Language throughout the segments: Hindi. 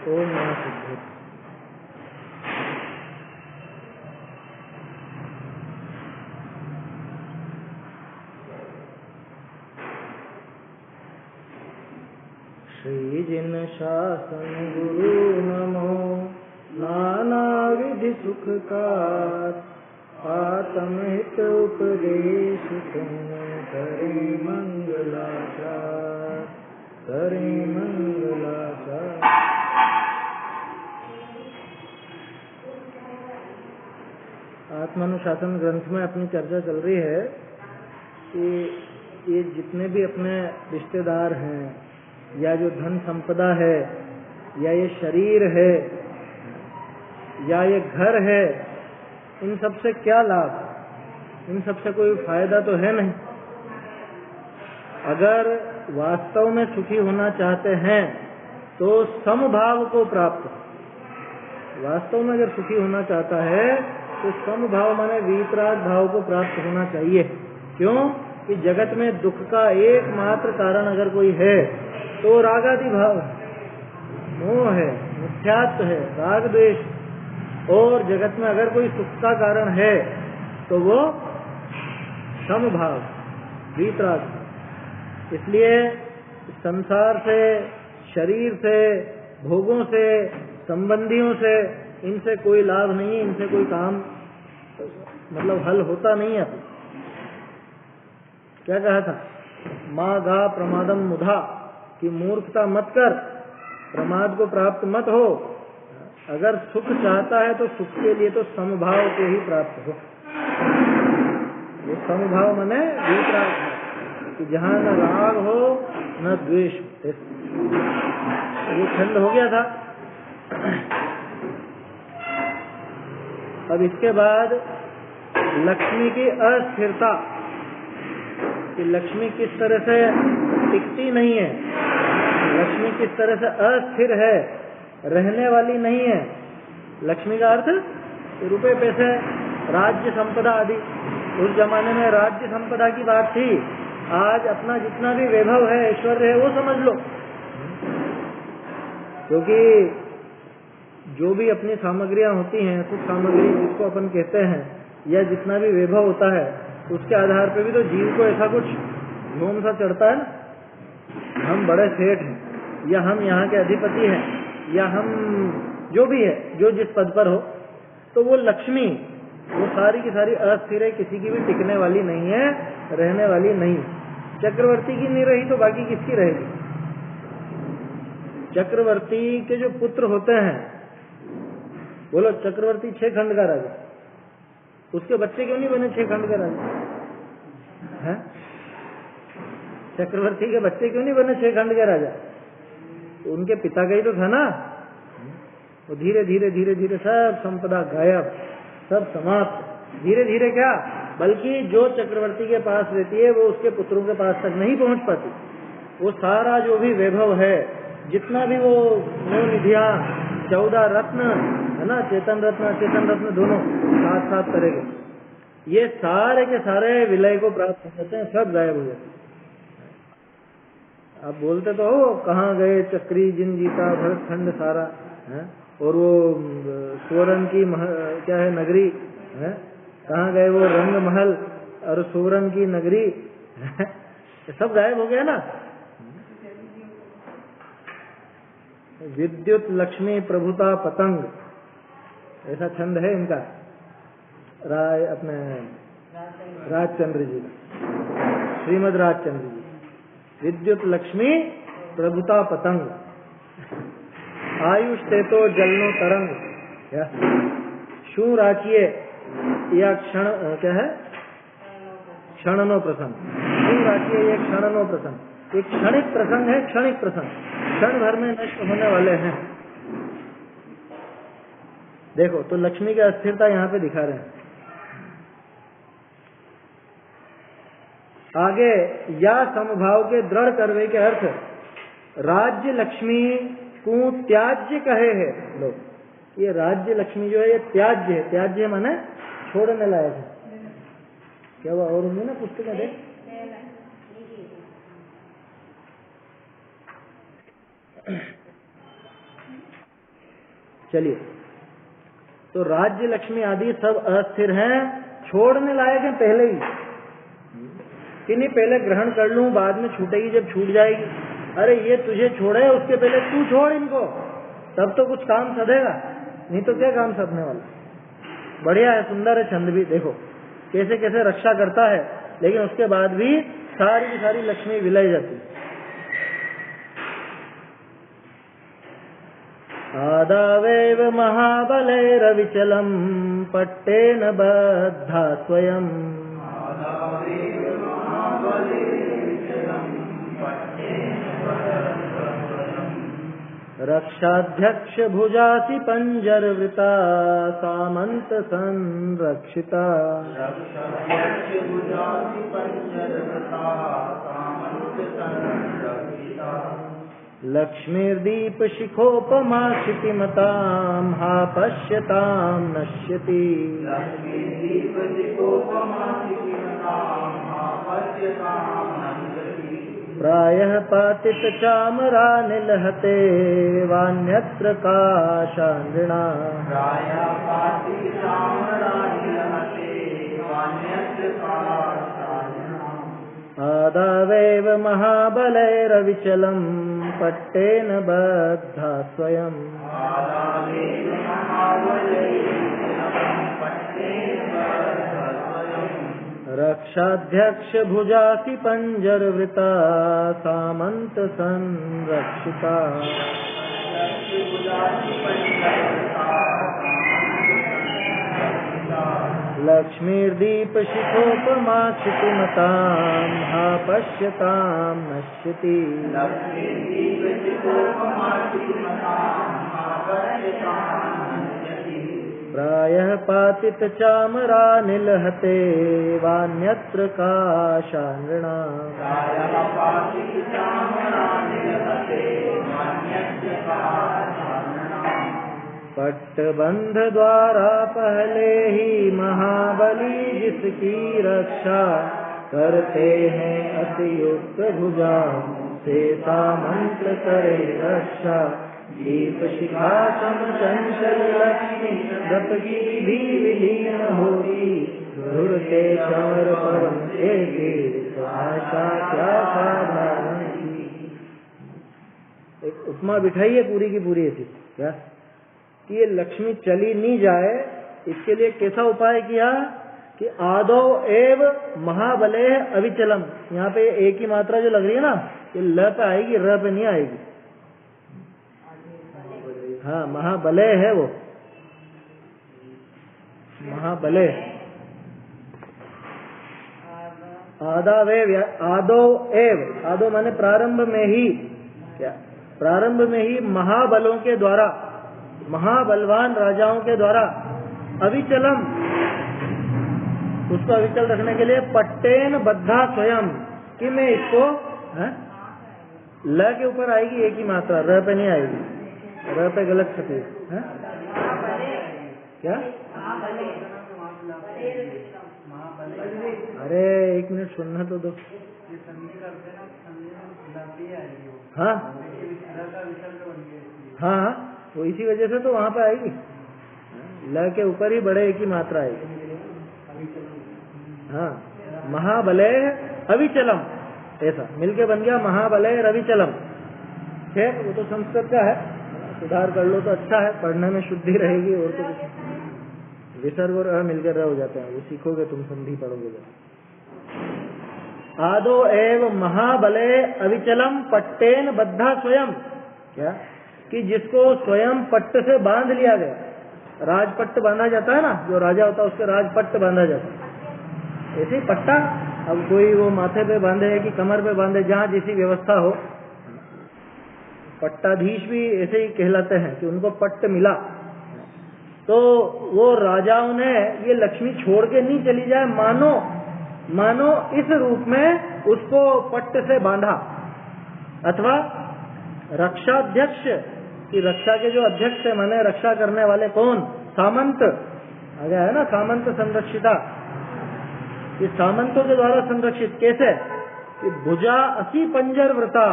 ओम नमः सिद्धे। श्री जिन शासन गुरु नमो नाना विधि सुखकार, आत्महित उपदेश तुम करे मंगलाचार, करे मंगलाचार। आत्मानुशासन ग्रंथ में अपनी चर्चा चल रही है कि ये जितने भी अपने रिश्तेदार हैं, या जो धन संपदा है, या ये शरीर है, या ये घर है, इन सब से क्या लाभ? इन सब से कोई फायदा तो है नहीं। अगर वास्तव में सुखी होना चाहते हैं तो समभाव को प्राप्त, वास्तव में अगर सुखी होना चाहता है तो समभाव माने वीतराग भाव को प्राप्त होना चाहिए। क्यों? कि जगत में दुख का एकमात्र कारण अगर कोई है तो रागादि भाव है, मोह है, मिथ्यात्व है, राग द्वेष। और जगत में अगर कोई सुख का कारण है तो वो समभाव, वीतराग। इसलिए संसार से, शरीर से, भोगों से, संबंधियों से, इनसे कोई लाभ नहीं, इनसे कोई काम मतलब हल होता नहीं है। क्या कहा था? माँ गा प्रमादम मुधा, कि मूर्खता मत कर, प्रमाद को प्राप्त मत हो। अगर सुख चाहता है तो सुख के लिए तो समभाव को ही प्राप्त हो। ये समभाव माने वीतराग, कि जहाँ न राग हो न द्वेष हो। ये खंड हो गया था। अब इसके बाद लक्ष्मी की अस्थिरता, कि लक्ष्मी किस तरह से टिकती नहीं है, लक्ष्मी किस तरह से अस्थिर है, रहने वाली नहीं है। लक्ष्मी का अर्थ रुपए पैसे, राज्य संपदा आदि। उस जमाने में राज्य संपदा की बात थी। आज अपना जितना भी वैभव है, ऐश्वर्य है, वो समझ लो। क्योंकि जो भी अपनी सामग्रियां होती हैं, सुख सामग्री जिसको अपन कहते हैं, या जितना भी वैभव होता है, उसके आधार पे भी तो जीव को ऐसा कुछ झोम सा चढ़ता है ना। हम बड़े सेठ हैं, या हम यहाँ के अधिपति हैं, या हम जो भी है, जो जिस पद पर हो, तो वो लक्ष्मी, वो सारी की सारी अस्थिर है, किसी की भी टिकने वाली नहीं है, रहने वाली नहीं। चक्रवर्ती की नहीं रही तो बाकी किसकी रहेगी? चक्रवर्ती के जो पुत्र होते हैं, बोलो चक्रवर्ती 6 खंड का राजा, उसके बच्चे क्यों नहीं बने 6 खंड का राजा? है? चक्रवर्ती के बच्चे क्यों नहीं बने 6 खंड के राजा? तो उनके पिता का ही तो था ना। वो धीरे धीरे धीरे धीरे सब संपदा गायब, सब समाप्त। धीरे धीरे क्या, बल्कि जो चक्रवर्ती के पास रहती है वो उसके पुत्रों के पास तक नहीं पहुंच पाती। वो सारा जो भी वैभव है, जितना भी वो निधियां, 14 रत्न है ना, चेतन रत्न अचेतन रत्न दोनों साथ साथ करेंगे, ये सारे के सारे विलय को प्राप्त हो जाते हैं, सब गायब हो जाते हैं। आप बोलते तो हो, कहाँ गए चक्री जिन जीता भरत खंड सारा है, और वो स्वर्ण की क्या है नगरी है, कहाँ गए वो रंग महल और स्वर्ण की नगरी, सब गायब हो गया ना। विद्युत लक्ष्मी प्रभुता पतंग, ऐसा छंद है इनका, राय अपने राजचंद्र जी, श्रीमद राजचंद्र जी। विद्युत लक्ष्मी प्रभुता पतंग, आयुष ते तो जलनो तरंग, क्या शू राचिए या क्षण, क्या है क्षणनो प्रसंग, शू राचिए ये क्षणनो प्रसंग। एक क्षणिक प्रसंग है, क्षणिक प्रसंग, क्षण भर में नष्ट होने वाले हैं। देखो तो लक्ष्मी की अस्थिरता यहाँ पे दिखा रहे हैं। आगे या समभाव के दृढ़ करवे के अर्थ, राज्य लक्ष्मी को त्याज्य कहे है लोग। ये राज्य लक्ष्मी जो है ये त्याज्य है। त्याज्य माने छोड़ने लायक है। क्या वो और होंगे ना पुस्तक में देख, चलिए, तो राज्य लक्ष्मी आदि सब अस्थिर हैं, छोड़ने लायक हैं पहले ही कि नहीं पहले ग्रहण कर लूं, बाद में छूटेगी जब छूट जाएगी। अरे ये तुझे छोड़े, उसके पहले तू छोड़ इनको, तब तो कुछ काम सधेगा, नहीं तो क्या काम सधने वाला। बढ़िया है, सुंदर है छंद भी, देखो कैसे कैसे रक्षा करता है, लेकिन उसके बाद भी सारी की सारी लक्ष्मी विलय जाती। आदावेव महाबलैरविचलम् पट्टेन बद्धा स्वयं। रक्षाध्यक्ष भुजासि पंजरवृता सामंत संरक्षिता। लक्ष्मीर्दीप शिखोपमा क्षितिमतां हा पश्यतां नश्यति। प्रायः पातित चामरा निलहते वान्यत्र काशानृणा। आदावेव महाबलैरविचलम् पट्टेन बद्धा स्वयं। रक्षाध्यक्ष भुजासि पंजरवृता सामंत संरक्षिता। लक्ष्मीर्दीप शिखोपमा क्षितिमतां हा पश्यतां नश्यति। प्रायः पातित चामरा निलहते वान्यत्र काशानृणा। पट्टबंध द्वारा पहले ही महाबली जिसकी रक्षा करते हैं अतियुक्त भुजा से सामंत करे रक्षा। दीप शिखा सम चंचल लक्ष्मी रत की भी विलीन होती। धुरते चमर पवन के आशा क्या साधारण की। एक उपमा बिठाइए पूरी की पूरी ऐसी क्या कि ये लक्ष्मी चली नहीं जाए, इसके लिए कैसा उपाय किया कि आदौ एव महाबले अविचलम। यहाँ पे एक ही मात्रा जो लग रही है ना, ये ल पे आएगी, र पे नहीं आएगी। हाँ, महाबले है वो, महाबले। आदावेव आदो एव, आदो माने प्रारंभ में ही, क्या प्रारंभ में ही महाबलों के द्वारा, महाबलवान राजाओं के द्वारा अविचलम, उसको अविचल रखने के लिए पट्टेन बद्धा स्वयं, कि मैं इसको ल के ऊपर आएगी एक ही मात्रा, र पे नहीं आएगी, र पे गलत छपी है क्या। अरे एक मिनट सुनना तो दो। हाँ हाँ, वो इसी वजह से तो वहां पे आएगी, ल के ऊपर ही बड़े एक ही मात्रा आएगी। हाँ, महाबले अविचलम, ऐसा मिलके बन गया महाबले अविचलम। खैर वो तो संस्कृत का है, सुधार कर लो तो अच्छा है, पढ़ने में शुद्धि रहेगी। और तो कुछ विसर्ग और मिलकर रह हो जाते हैं, वो सीखोगे तुम, संधि पढ़ोगे। आदो एव महाबले अविचलम पट्टेन बद्धा स्वयं, क्या कि जिसको स्वयं पट्ट से बांध लिया गया। राजपट्ट बांधा जाता है ना, जो राजा होता है उसके राजपट्ट बांधा जाता है, ऐसे पट्टा। अब कोई वो माथे पे बांधे कि कमर पे बांधे, जहाँ जैसी व्यवस्था हो। पट्टाधीश भी ऐसे ही कहलाते हैं कि उनको पट्ट मिला। तो वो राजाओं ने ये लक्ष्मी छोड़ के नहीं चली जाए, मानो इस रूप में उसको पट्ट से बांधा। अथवा रक्षाध्यक्ष की, रक्षा के जो अध्यक्ष है माने रक्षा करने वाले कौन, सामंत आ गया है ना, सामंत संरक्षिता। ये सामंतों के द्वारा संरक्षित कैसे कि भुजा असी पंजर व्रता,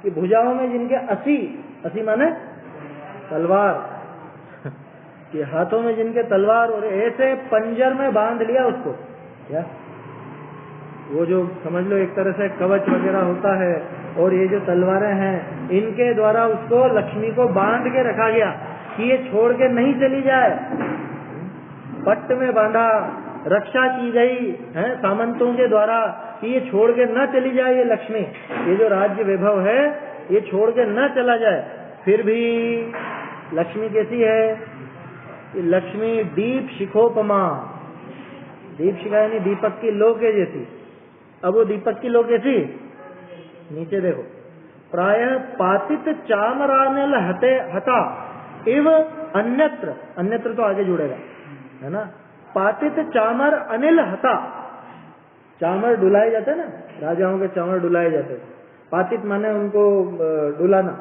कि भुजाओं में जिनके 80 माने तलवार, कि हाथों में जिनके तलवार और ऐसे पंजर में बांध लिया उसको, क्या वो जो समझ लो एक तरह से कवच वगैरह होता है, और ये जो तलवारें हैं इनके द्वारा उसको लक्ष्मी को बांध के रखा गया कि ये छोड़ के नहीं चली जाए। पट्ट में बांधा, रक्षा की गई है सामंतों के द्वारा कि ये छोड़ के न चली जाए, ये लक्ष्मी, ये जो राज्य वैभव है ये छोड़ के न चला जाए। फिर भी लक्ष्मी कैसी है? लक्ष्मी दीप शिखोपमा, दीप शिखा यानी दीपक की लो के जैसी। अब वो दीपक की लो कैसी? नीचे देखो, प्रायः पातित चामरानिल हते हता एव अन्यत्र, अन्यत्र तो आगे जुड़ेगा है ना। पातित चामर अनिल हता, चामर डुलाए जाते ना, राजाओं के चामर डुलाए जाते। पातित माने उनको डुलाना,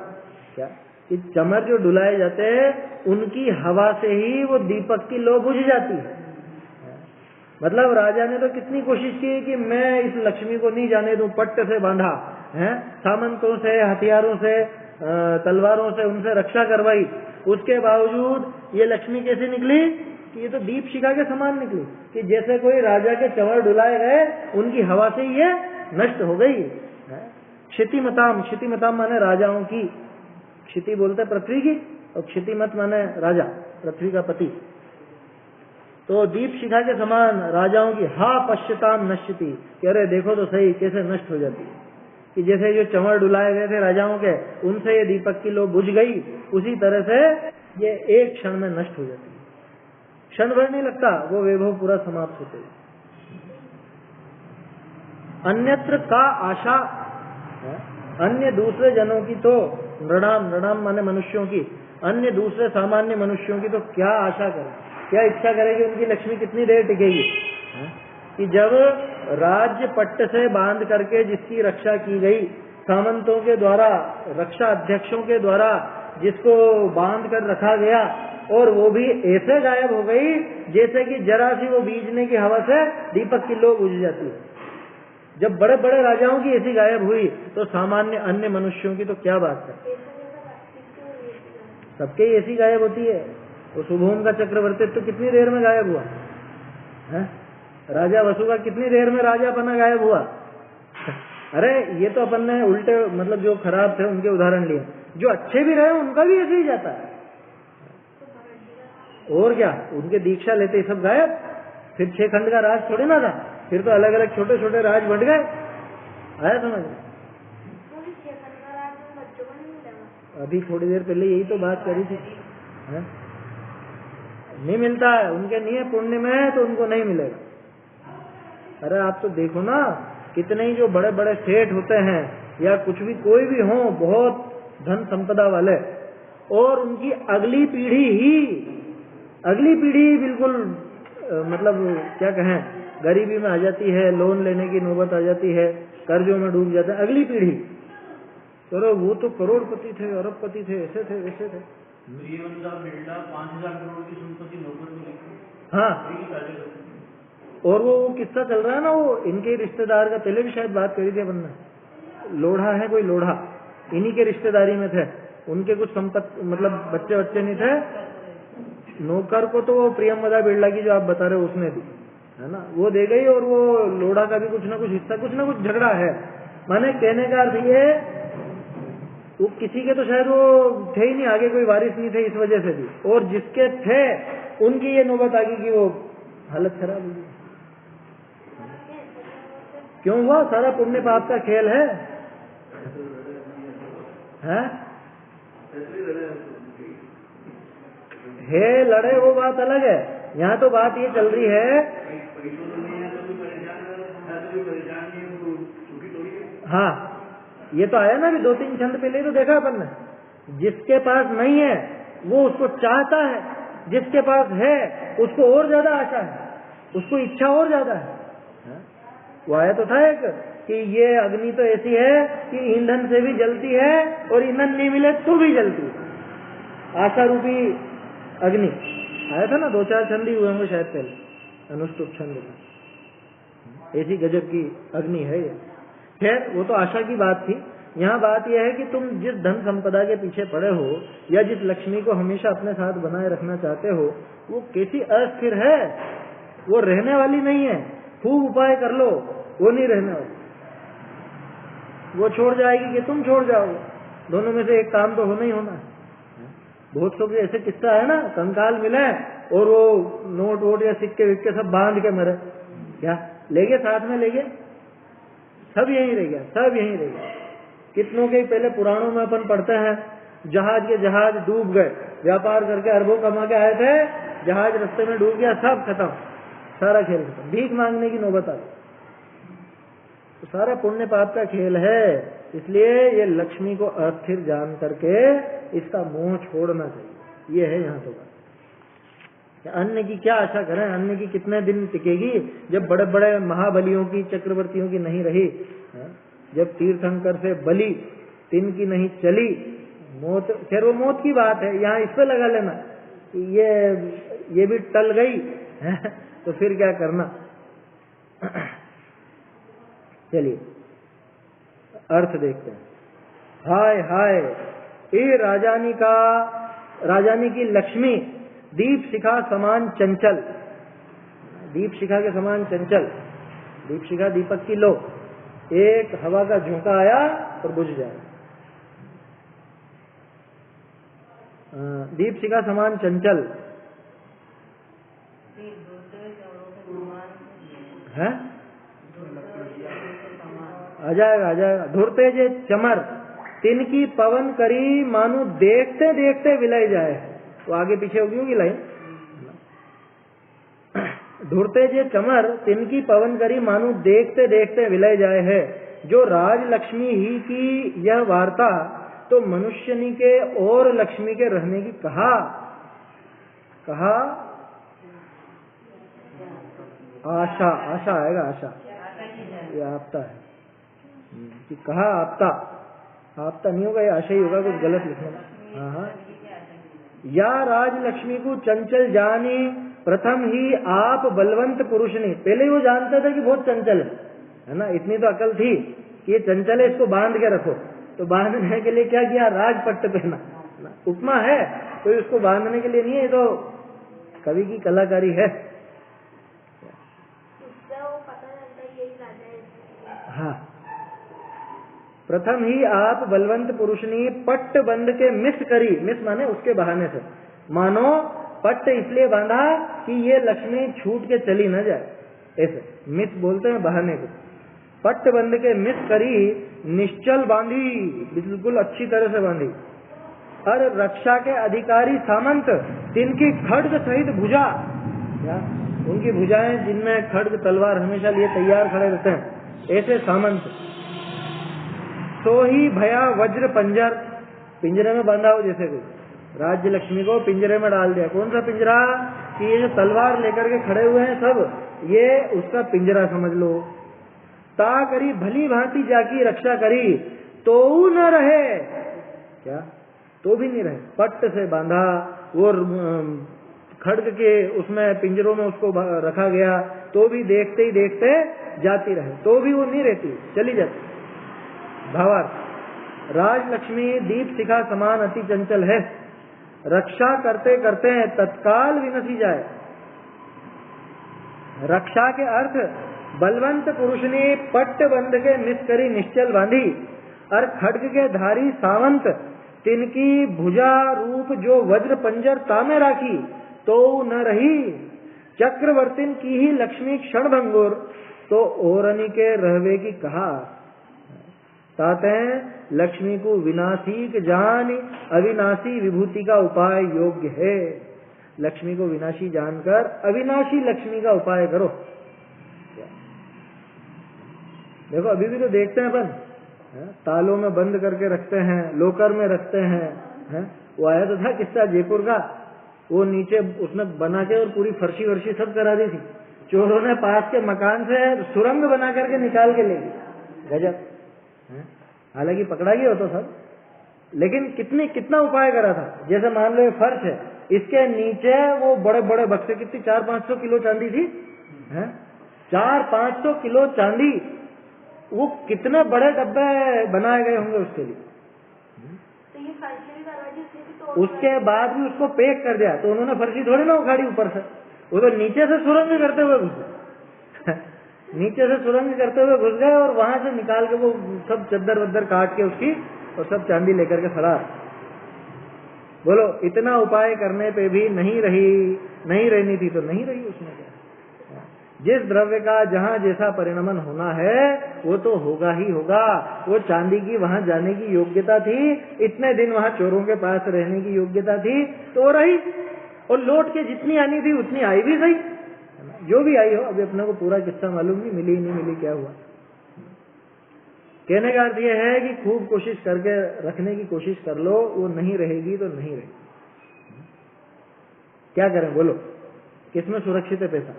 क्या कि चमर जो डुलाए जाते हैं उनकी हवा से ही वो दीपक की लो बुझ जाती है। मतलब राजा ने तो कितनी कोशिश की कि मैं इस लक्ष्मी को नहीं जाने दूं, पट्ट से बांधा है, सामंतों से, हथियारों से, तलवारों से उनसे रक्षा करवाई, उसके बावजूद ये लक्ष्मी कैसे निकली कि ये तो दीप शिखा के समान निकली, कि जैसे कोई राजा के चमर डुलाए गए उनकी हवा से ये नष्ट हो गई। क्षितिमताम, क्षितिमताम माने राजाओं की, क्षिति बोलते पृथ्वी की, और क्षितिमत माने राजा, पृथ्वी का पति। तो दीप शिखा के समान राजाओं की हा पश्यताम नश्यति, अरे देखो तो सही कैसे नष्ट हो जाती है, कि जैसे जो चमर डुलाए गए थे राजाओं के उनसे ये दीपक की लो बुझ गई, उसी तरह से ये एक क्षण में नष्ट हो जाती है। क्षण भर नहीं लगता, वो वैभव पूरा समाप्त होते है। अन्यत्र का आशा, अन्य दूसरे जनों की तो नृणाम, नृणाम माने मनुष्यों की, अन्य दूसरे सामान्य मनुष्यों की तो क्या आशा करें, क्या इच्छा करेगी उनकी लक्ष्मी कितनी देर टिकेगी। कि जब राज्य पट्ट से बांध करके जिसकी रक्षा की गई, सामंतों के द्वारा, रक्षा अध्यक्षों के द्वारा जिसको बांध कर रखा गया, और वो भी ऐसे गायब हो गई जैसे कि जरा सी वो बीजने की हवा से दीपक की लो बुझ जाती है। जब बड़े बड़े राजाओं की ऐसी गायब हुई तो सामान्य अन्य मनुष्यों की तो क्या बात है, सबके ऐसी गायब होती है। वो सुभोम का चक्रवर्तित्व तो कितनी देर में गायब हुआ है? राजा वसु का कितनी देर में राजा बना गायब हुआ। अरे ये तो अपन ने उल्टे, मतलब जो खराब थे उनके उदाहरण लिए, जो अच्छे भी रहे उनका भी ऐसे ही जाता है। और क्या, उनके दीक्षा लेते ही सब गायब। फिर 6 खंड का राज थोड़े ना था, फिर तो अलग अलग छोटे छोटे राज बढ़ गए। आया समझ? अभी थोड़ी देर पहले यही तो बात करी थी है? नहीं मिलता है, उनके नहीं है, पुण्य में है तो उनको नहीं मिलेगा। अरे आप तो देखो ना, कितने ही जो बड़े बड़े सेठ होते हैं या कुछ भी, कोई भी हो, बहुत धन संपदा वाले, और उनकी अगली पीढ़ी बिल्कुल मतलब क्या कहें, गरीबी में आ जाती है, लोन लेने की नौबत आ जाती है, कर्जों में डूब जाता है अगली पीढ़ी। तो वो तो करोड़पति थे, अरबपति थे, ऐसे थे वैसे थे। ये बंदा बिरला 5000 करोड़ की संपत्ति नौकर में लिखी। हाँ, और वो किस्सा चल रहा है ना, वो इनके रिश्तेदार का, पहले भी शायद बात करी थी अपन ने, लोढ़ा है कोई, लोढ़ा इन्हीं के रिश्तेदारी में थे, उनके कुछ संपत्ति, मतलब बच्चे नहीं थे, नौकर को तो वो प्रियमदा बिरला की जो आप बता रहे हो उसने दी है ना, वो दे गई, और वो लोढ़ा का भी कुछ ना कुछ हिस्सा, कुछ ना कुछ झगड़ा है। माने कहने का अर्थ ये, वो किसी के तो शायद वो थे ही नहीं, आगे कोई वारिस नहीं थे, इस वजह से भी, और जिसके थे उनकी ये नौबत आ गई कि वो हालत खराब हुई। क्यों हुआ? सारा पुण्य पाप का खेल है, हैं? है लड़े, वो बात अलग है। यहाँ तो बात ये चल रही है, हाँ ये तो आया ना, भी 2-3 छंद पहले तो देखा अपन ने, जिसके पास नहीं है वो उसको चाहता है, जिसके पास है उसको और ज्यादा आशा है, उसको इच्छा और ज्यादा है। वो आया तो था एक कि ये अग्नि तो ऐसी है कि ईंधन से भी जलती है, और ईंधन नहीं मिले तो भी जलती है, आशा रूपी अग्नि। आया था ना, 2-4 छंद ही हुए होंगे शायद पहले, अनुष्टुप छंद का, ऐसी गजब की अग्नि है ये। खैर वो तो आशा की बात थी। यहाँ बात यह है कि तुम जिस धन संपदा के पीछे पड़े हो या जिस लक्ष्मी को हमेशा अपने साथ बनाए रखना चाहते हो, वो कैसी अस्थिर है, वो रहने वाली नहीं है। खूब उपाय कर लो, वो नहीं रहने वाली, वो छोड़ जाएगी कि तुम छोड़ जाओगे। दोनों में से एक काम तो होना ही होना है। बहुत सौ के ऐसे किस्सा है ना, कंकाल मिले और वो नोट वोट या सिक्के विक्के सब बांध के मरे, क्या ले गए साथ में, ले गए, सब यहीं रह गया, सब यहीं रह गया। कितनों के पहले पुराणों में अपन पढ़ते हैं, जहाज के जहाज डूब गए, व्यापार करके अरबों कमा के आए थे, जहाज रास्ते में डूब गया, सब खत्म, सारा खेल खत्म, भीख मांगने की नौबत आ गई। तो सारा पुण्य पाप का खेल है। इसलिए ये लक्ष्मी को अस्थिर जान करके इसका मोह छोड़ना चाहिए। ये है यहाँ तो बात। अन्न की क्या आशा करें, अन्न की कितने दिन टिकेगी, जब बड़े बड़े महाबलियों की, चक्रवर्तियों की नहीं रही, जब तीर्थंकर से बलि तिनकी नहीं चली, मौत, खैर वो मौत की बात है, यहाँ इस पे लगा लेना, ये भी टल गई तो फिर क्या करना। चलिए अर्थ देखते हैं। हाय हाय, ये राजानी की लक्ष्मी दीप शिखा समान चंचल, दीप शिखा के समान चंचल, दीप शिखा दीपक की लो, एक हवा का झोंका आया और बुझ जाए। दीप शिखा समान चंचल है, आ जाएगा। धुरते जे चमर तिनकी पवन करी, मानो देखते देखते विलय जाए। वो आगे पीछे होगी लाइन। धुरते जे चमर तिनकी पवन करी, मानो देखते देखते विलय जाए है। जो राज लक्ष्मी ही की यह वार्ता, तो मनुष्यनी के और लक्ष्मी के रहने की कहा आशा, आशा आएगा, आशा ये आपता है कि कहा आपता नहीं होगा, ये आशा ही होगा, कुछ गलत लिखना। हाँ, या राज लक्ष्मी को चंचल जानी, प्रथम ही आप बलवंत पुरुष ने। पहले ही वो जानता था कि बहुत चंचल है ना, इतनी तो अकल थी कि ये चंचल है, इसको बांध के रखो। तो बांधने के लिए क्या किया, राजपट्ट पहना। उपमा है तो इसको बांधने के लिए नहीं है, तो कवि की कलाकारी है। हाँ, प्रथम ही आप बलवंत पुरुष ने पट्ट बंद के मिस करी, मिस माने उसके बहाने से, मानो पट्ट इसलिए बांधा कि ये लक्ष्मी छूट के चली न जाए, ऐसे मिस बोलते हैं बहाने को। पट्ट बंद के मिस करी, निश्चल बांधी, बिल्कुल अच्छी तरह से बांधी। और रक्षा के अधिकारी सामंत तिनकी खड्ग सहित भुजा, उनकी भुजाएं जिनमें खड्ग तलवार हमेशा लिए तैयार खड़े रहते हैं, ऐसे सामंत। तो ही भया वज्र पंजर, पिंजरे में बांधा हो जैसे कोई, राज्य लक्ष्मी को पिंजरे में डाल दिया। कौन सा पिंजरा, कि ये जो तलवार लेकर के खड़े हुए हैं सब, ये उसका पिंजरा समझ लो। ता करी भली भांति जाकी रक्षा करी, तो न रहे, क्या तो भी नहीं रहे, पट्ट से बांधा, वो खड्ग के उसमें पिंजरों में उसको रखा गया, तो भी देखते ही देखते जाती रहे, तो भी वो नहीं रहती, चली जाती। भावार्थ, राज लक्ष्मी दीप शिखा समान अति चंचल है, रक्षा करते करते तत्काल विनसी जाए। रक्षा के अर्थ, बलवंत पुरुष ने पट्ट बंध के मिस करी निश्चल बांधी, और खड्ग के धारी सावंत तिनकी भुजा रूप जो वज्र पंजर तामे राखी, तो न रही। चक्रवर्तिन की ही लक्ष्मी क्षण भंगुर, तो ओरनी के रहवे की कहा। ताते लक्ष्मी को विनाशी जान, अविनाशी विभूति का उपाय योग्य है। लक्ष्मी को विनाशी जानकर अविनाशी लक्ष्मी का उपाय करो। देखो अभी भी तो देखते हैं अपन, तालों में बंद करके रखते हैं, लोकर में रखते हैं। वो आया तो था किस्सा जयपुर का, वो नीचे उसने बना के और पूरी फर्शी वर्शी सब करा दी थी, चोरों ने पास के मकान से सुरंग बना करके निकाल के ले गए। गजब। हालांकि पकड़ा गया हो तो सब, लेकिन कितना उपाय करा था। जैसे मान लो ये फर्श है, इसके नीचे वो बड़े बड़े बक्से, कितनी 400-500 किलो चांदी थी, 400-500 किलो चांदी, वो कितने बड़े डब्बे बनाए गए होंगे उसके लिए। तो ये फर्शी भी करवा दी उसने भी, तो उसके बाद भी उसको पैक कर दिया, तो उन्होंने फर्शी थोड़ी ना उखाड़ी ऊपर से, वो तो नीचे से सुरंग करते हुए घुसे नीचे से सुरंग करते हुए घुस गए और वहां से निकाल के वो सब चद्दर वद्दर काट के उसकी और सब चांदी लेकर के फरार। बोलो इतना उपाय करने पे भी नहीं रहनी थी तो नहीं रही, उसमें क्या। जिस द्रव्य का जहाँ जैसा परिणमन होना है वो तो होगा ही होगा। वो चांदी की वहां जाने की योग्यता थी, इतने दिन वहां चोरों के पास रहने की योग्यता थी तो वो रही, और लौट के जितनी आनी थी उतनी आई भी सही, जो भी आई हो। अभी अपने को पूरा किस्सा मालूम नहीं, मिली नहीं मिली क्या हुआ। कहने का अर्थ यह है कि खूब कोशिश करके रखने की कोशिश कर लो, वो नहीं रहेगी तो नहीं रहेगी। क्या करें बोलो, किसमें सुरक्षित है पैसा,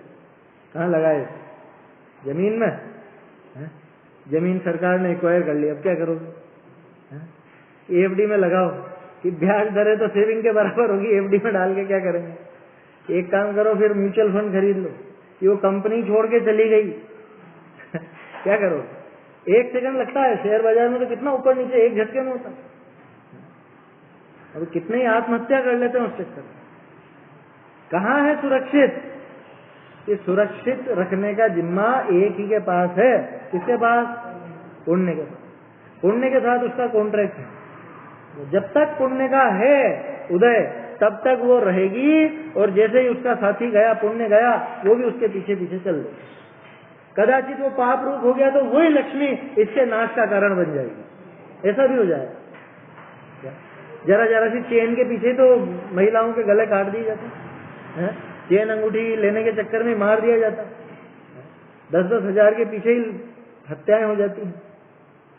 कहाँ लगाए? जमीन में है? जमीन सरकार ने एक्वायर कर ली, अब क्या करोगे? एफडी में लगाओ कि ब्याज दरें तो सेविंग के बराबर होगी, एफडी में डाल के क्या करेंगे? एक काम करो फिर म्यूचुअल फंड खरीद लो कि वो कंपनी छोड़ के चली गई क्या करो? एक सेकंड लगता है, शेयर बाजार में तो कितना ऊपर नीचे एक झटके में होता। अब कितने ही आत्महत्या कर लेते हैं उस चक्कर में। कहाँ है सुरक्षित? कि सुरक्षित रखने का जिम्मा एक ही के पास है। किसके पास? पुण्य के पास। पुण्य के साथ उसका कॉन्ट्रैक्ट है। जब तक पुण्य का है उदय तब तक वो रहेगी, और जैसे ही उसका साथी गया, पुण्य गया, वो भी उसके पीछे पीछे चल देगी। कदाचित वो पाप रूप हो गया तो वही लक्ष्मी इसके नाश का कारण बन जाएगी, ऐसा भी हो जाएगा। जरा जरा सी चेन के पीछे तो महिलाओं के गले काट दिए जाते हैं, चेन अंगूठी लेने के चक्कर में मार दिया जाता, 10-10 हजार के पीछे ही हत्याएं हो जाती हैं।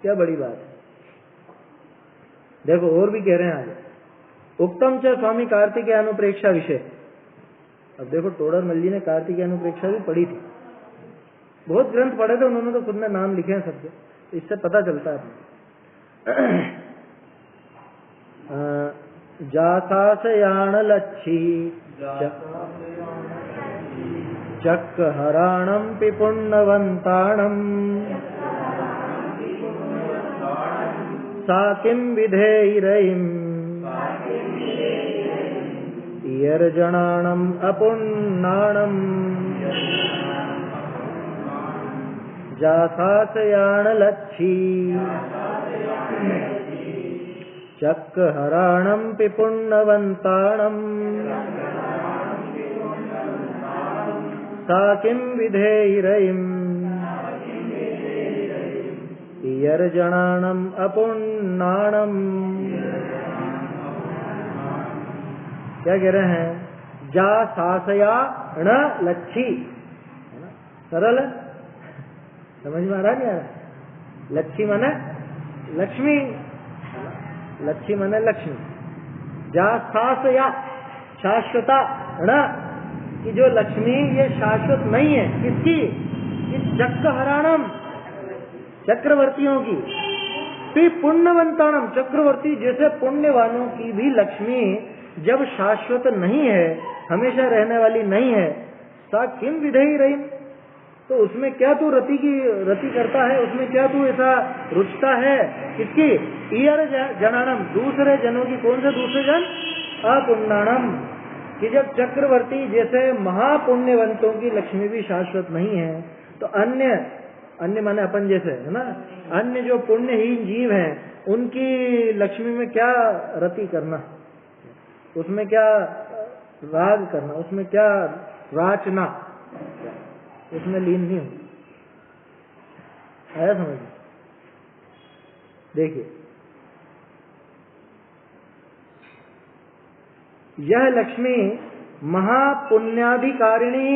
क्या बड़ी बात है। देखो और भी कह रहे हैं आगे, उत्तम च स्वामी कार्तिकेय अनुप्रेक्षा विषय। अब देखो टोडर मल जी ने कार्तिकेय अनुप्रेक्षा भी पढ़ी थी, बहुत ग्रंथ पढ़े थे उन्होंने, तो खुद में नाम लिखे हैं सबके, तो इससे पता चलता है। जासासयाण लच्छी चक्रहराणं पिपुण्णवन्ताणं सा किं विधेयिरयिं इयर्जणाणम् अपुण्णाणम् जासासयाण लच्छी चक्रहराणं पिपुण्णवन्ताणं सा किं विधेयिरयिं इयर्जणाणम् अपुण्णाणम्। क्या कह रहे हैं? जा सासया ण लच्छी, सरल है, समझ में आ रहा नहीं आ रहा? लच्छी माने लक्ष्मी, लच्छी माने लक्ष्मी। जा सासया शाश्वता ण, कि जो लक्ष्मी ये शाश्वत नहीं है, किसकी? इस चक्रहराणम, चक्रवर्तियों की, पी पुण्यवंताणम, चक्रवर्ती जैसे पुण्यवानों की भी लक्ष्मी जब शाश्वत नहीं है, हमेशा रहने वाली नहीं है, सा किम विधेयी रही, तो उसमें क्या तू रति करता है, उसमें क्या तू ऐसा रुचता है? किसकी? ईयर जनानम, दूसरे जनों की। कौन से दूसरे जन? अपुण्णानम, कि जब चक्रवर्ती जैसे महापुण्यवंतों की लक्ष्मी भी शाश्वत नहीं है, तो अन्य माने अपन जैसे, है ना, अन्य जो पुण्यहीन जीव हैं उनकी लक्ष्मी में क्या रति करना, उसमें क्या राग करना, उसमें क्या राचना, उसमें लीन नहीं हो। आया समझ? देखिए, यह लक्ष्मी महापुण्याधिकारिणी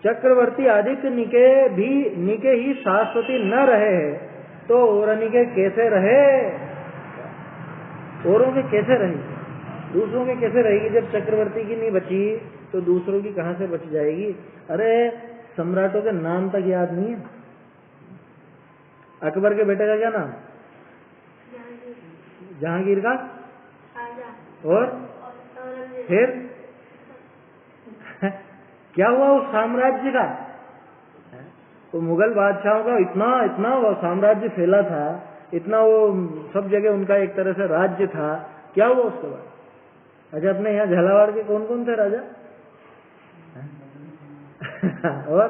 चक्रवर्ती आदित्य निके ही शाश्वती न रहे, तो और निके कैसे रहे? औरों के कैसे रहेगी? दूसरों के कैसे रहेगी? जब चक्रवर्ती की नहीं बची तो दूसरों की कहां से बच जाएगी? अरे सम्राटों के नाम तक याद नहीं है। अकबर के बेटे का क्या नाम? जहांगीर का, और फिर क्या हुआ उस साम्राज्य का? तो मुगल बादशाहों का इतना वो साम्राज्य फैला था, इतना वो सब जगह उनका एक तरह से राज्य था। क्या हुआ उसके बाद? अच्छा, अपने यहाँ झालावाड़ के कौन कौन थे राजा? और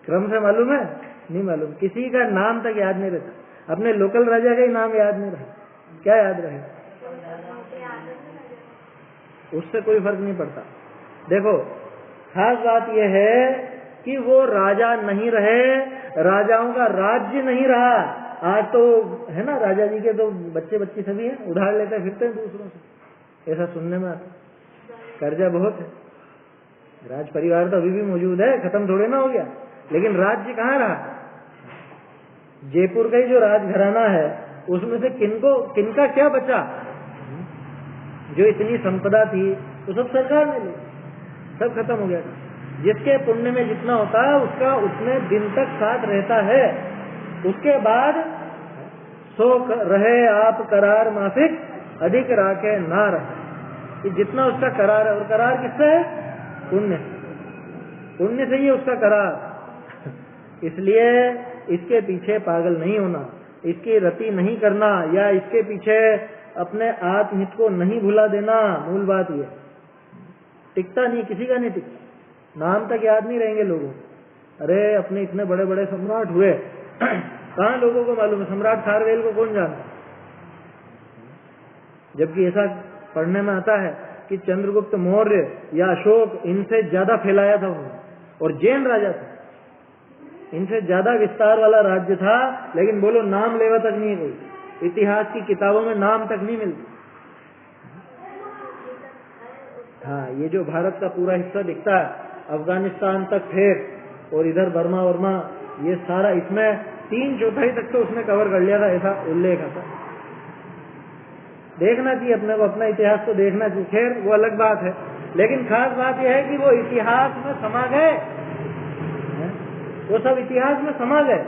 क्रम से मालूम है? नहीं मालूम, किसी का नाम तक याद नहीं रहता। अपने लोकल राजा का ही नाम याद नहीं रहा, क्या याद रहे? उससे कोई फर्क नहीं पड़ता। देखो, खास बात यह है कि वो राजा नहीं रहे, राजाओं का राज्य नहीं रहा। आज तो है ना, राजा जी के तो बच्चे बच्ची सभी हैं, उधार लेते फिरते हैं दूसरों से, ऐसा सुनने में आता। कर्जा बहुत है। राज परिवार तो अभी भी मौजूद है, खत्म थोड़े ना हो गया, लेकिन राज्य कहाँ रहा? जयपुर का ही जो राजघराना है उसमें से किनका क्या बचा? जो इतनी संपदा थी वो सब सरकार ने ली, सब खत्म हो गया। जिसके पुण्य में जितना होता है उसका उतने दिन तक साथ रहता है, उसके बाद सो रहे आप करार माफिक, अधिक राखे ना रहे। कि जितना उसका करार है, और करार किससे है? पुण्य से ही उसका करार। इसलिए इसके पीछे पागल नहीं होना, इसकी रति नहीं करना, या इसके पीछे अपने आत्महित को नहीं भुला देना। मूल बात ये टिकता नहीं, किसी का नहीं टिकता। नाम तक याद नहीं रहेंगे लोगों। अरे अपने इतने बड़े बड़े सम्राट हुए, कहाँ लोगों को मालूम है? सम्राट खारवेल को कौन जानता? जबकि ऐसा पढ़ने में आता है कि चंद्रगुप्त मौर्य या अशोक इनसे ज्यादा फैलाया था उन्होंने, और जैन राजा था, इनसे ज्यादा विस्तार वाला राज्य था, लेकिन बोलो नाम लेवा तक नहीं है कोई। इतिहास की किताबों में नाम तक नहीं मिलती। हाँ, ये जो भारत का पूरा हिस्सा दिखता है, अफगानिस्तान तक फिर, और इधर बर्मा वर्मा, ये सारा, इसमें 3/4 तक तो उसने कवर कर लिया था, ऐसा उल्लेख आता। देखना चाहिए अपने को, अपना इतिहास तो देखना चाहिए। खैर वो अलग बात है, लेकिन खास बात यह है कि वो इतिहास में समा गए, वो सब इतिहास में समा गए।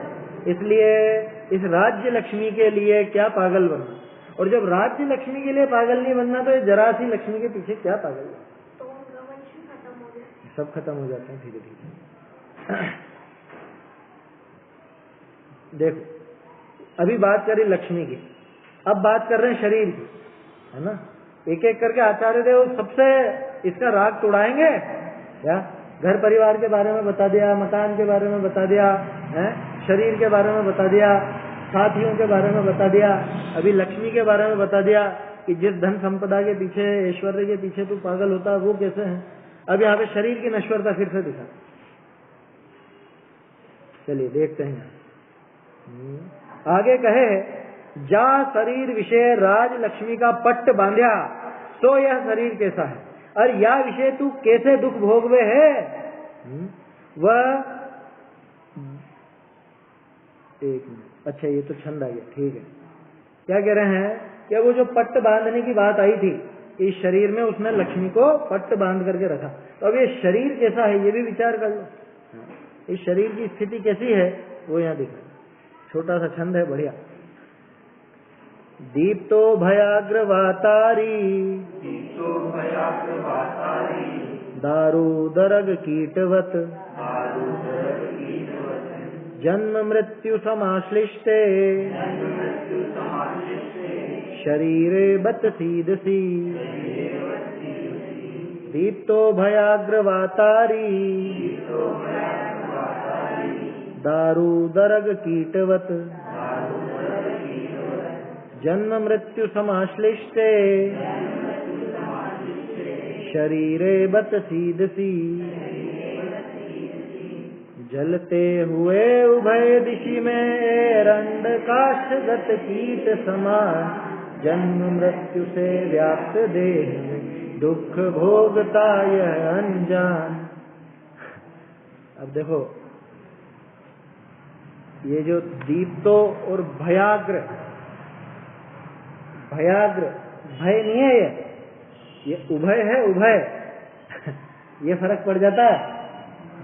इसलिए इस राज्य लक्ष्मी के लिए क्या पागल बनना, और जब राज्य लक्ष्मी के लिए पागल नहीं बनना तो जरा सी लक्ष्मी के पीछे क्या पागल बनना? तो उनका वंश ही खत्म हो गया। सब खत्म हो जाते हैं धीरे धीरे। देखो, अभी बात करी लक्ष्मी की, अब बात कर रहे हैं शरीर की, है ना। एक एक करके आचार्य देव सबसे इसका राग तोड़ाएंगे। क्या घर परिवार के बारे में बता दिया, मकान के बारे में बता दिया, है शरीर के बारे में बता दिया, साथियों के बारे में बता दिया, अभी लक्ष्मी के बारे में बता दिया कि जिस धन संपदा के पीछे, ऐश्वर्य के पीछे तू पागल होता है वो कैसे है। अब यहाँ पे शरीर की नश्वरता फिर से दिखा। चलिए देखते हैं आगे। कहे जा शरीर विषय राज लक्ष्मी का पट्ट बांध्या, तो यह शरीर कैसा है, और या विषय तू कैसे दुख भोगवे है। वह एक मिनट, अच्छा ये तो छंद आ गया, ठीक है। क्या कह रहे हैं कि वो जो पट्ट बांधने की बात आई थी, इस शरीर में उसने लक्ष्मी को पट्ट बांध करके रखा, तो अब ये शरीर कैसा है ये भी विचार कर लो। इस शरीर की स्थिति कैसी है वो यहाँ दिख रहा है। छोटा सा छंद है, बढ़िया। दीप्तो भयाग्र वातारी, दारू दरग कीटवत, जन्म मृत्यु समाश्लिष्टे, शरीरे बत सीदसी। दीप्तो भयाग्र वातारी, दारू दरग कीटवत, जन्म मृत्यु समाश्लिष्टे, शरीरे बत सीदसी। जलते हुए उभय दिशि में रंड काष्ठगत कीट समान, जन्म मृत्यु से व्याप्त देह में दुख भोगता यह अनजान। अब देखो, ये जो दीप्तो और भयाग्र, भयाग्र भय नहीं है, ये उभय है, उभय। ये फर्क पड़ जाता है,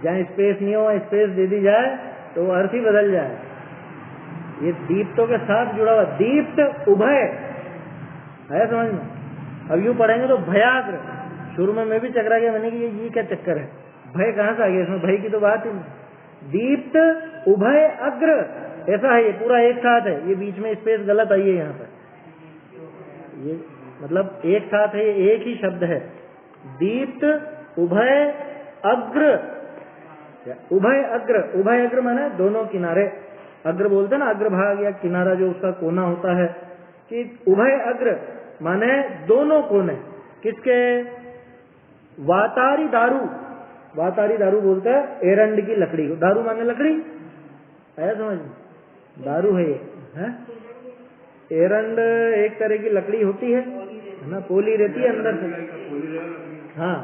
जहाँ स्पेस नहीं हो स्पेस दे दी जाए तो वो अर्थ ही बदल जाए। ये दीप्तों के साथ जुड़ा हुआ, दीप्त उभय है, समझ में। अब यूं पढ़ेंगे तो भयाग्र, शुरू में मैं भी चकरा गया, मैंने कि ये क्या चक्कर है, भय कहाँ से आ गया इसमें? भय की तो बात ही नहीं। दीप्त उभय अग्र, ऐसा है, ये पूरा एक साथ है, ये बीच में स्पेस गलत आई है यहाँ पर, ये मतलब एक साथ है, ये एक ही शब्द है। दीप्त उभय अग्र, उभय अग्र, उभय अग्र माने दोनों किनारे, अग्र बोलते हैं ना, अग्रभाग या किनारा जो उसका कोना होता है, कि उभय अग्र माने दोनों कोने, किसके? वातारी दारू, वातारी दारू बोलते हैं एरंड की लकड़ी को, दारू माने लकड़ी, आया समझ में? दारू है ये, है? एरंड एक तरह की लकड़ी होती है ना, पोली रहती है अंदर से, हाँ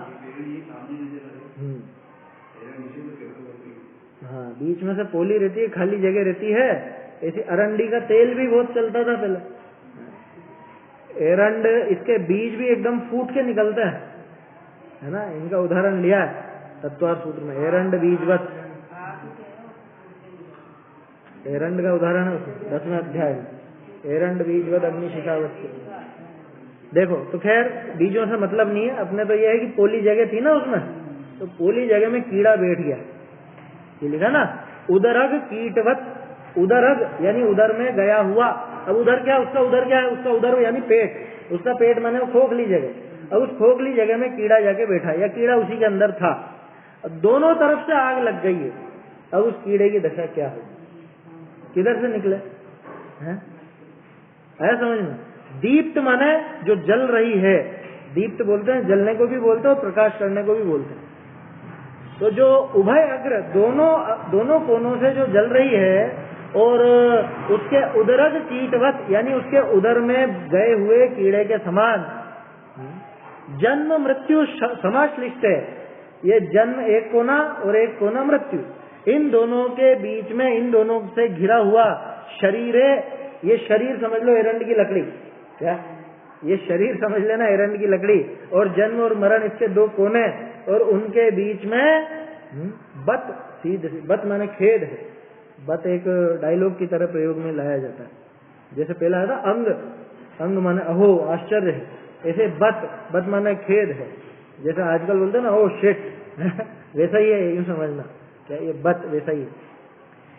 हाँ, बीच में से पोली रहती है, खाली जगह रहती है। ऐसे अरंडी का तेल भी बहुत चलता था पहले। एरंड, इसके बीज भी एकदम फूट के निकलते हैं, है ना, इनका उदाहरण लिया है तत्वार सूत्र में, एरंड बीजवत, एरंड का उदाहरण है उसमें 10वें अध्याय में, एरंड बीजवत अग्नि शिखावत। देखो तो खैर बीजों से मतलब नहीं है, अपने तो यह है कि पोली जगह थी ना उसमें, तो पोली जगह में कीड़ा बैठ गया, ये लिखा ना, उदरग कीटवत, उदरग यानी उदर में गया हुआ। अब उधर क्या, उसका उधर क्या है? उसका उदर यानी पेट, उसका पेट माने वो खोखली जगह। अब उस खोखली जगह में कीड़ा जाके बैठा, या कीड़ा उसी के अंदर था, अब दोनों तरफ से आग लग गई है। अब उस कीड़े की दशा क्या होगी? किधर से निकले हैं? है समझ में? दीप्त माने जो जल रही है, दीप्त बोलते हैं, जलने को भी बोलते हैं और प्रकाश करने को भी बोलते हैं। तो जो उभय अग्र, दोनों कोनों से जो जल रही है, और उसके उदरग कीटवत यानी उसके उदर में गए हुए कीड़े के समान, जन्म मृत्यु समाश्लिष्ट है, ये जन्म एक कोना और एक कोना मृत्यु, इन दोनों के बीच में, इन दोनों से घिरा हुआ शरीर है। ये शरीर समझ लो एरंड की लकड़ी, क्या ये शरीर समझ लेना एरंड की लकड़ी, और जन्म और मरण इसके दो कोने, और उनके बीच में बत, सीध, बत माने खेद है। बत एक डायलॉग की तरह प्रयोग में लाया जाता है, जैसे पहला है ना अंग, अंग माने अहो आश्चर्य है, ऐसे बत, बत माने खेद है, जैसे आजकल बोलते हैं ना ओ शिट वैसा ही है, यूं समझना, क्या ये बत वैसा ही।